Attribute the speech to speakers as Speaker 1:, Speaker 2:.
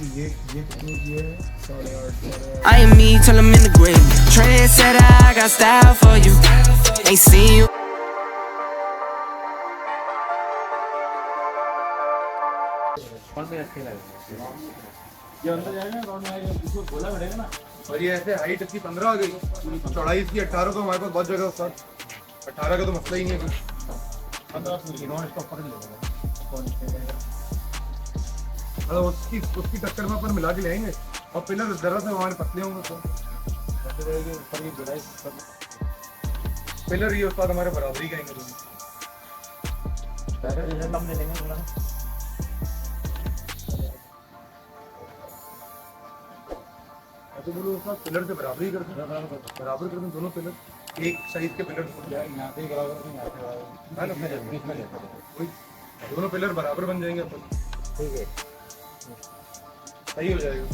Speaker 1: I am me till I'm in the grave. Trendsetter, I got style for you. Ain't seen you.
Speaker 2: ये अंदर जाएगा account में आएगा, इसको बोला बैठेगा ना। और ये ऐसे हाइट इसकी 15 आ गई, चौड़ाई इसकी 18 का, हमारे पास बहुत जगह है, 18 का तो मसला ही नहीं है। 15 इसका ऊपर ले उसकी टक्कर में अपन मिला के लाएंगे। और पिलर जरा से हमारे पतले होंगे तो पिलर ये उसके बाद हमारे बराबरी का आएंगे। तो बोलो उसका पिलर से बराबर ही कर दें, बराबर कर दें दोनों पिलर एक साइज के पिलर दोनों पिलर बराबर बन जाएंगे अपन। ठीक है, सही हो जाएगा।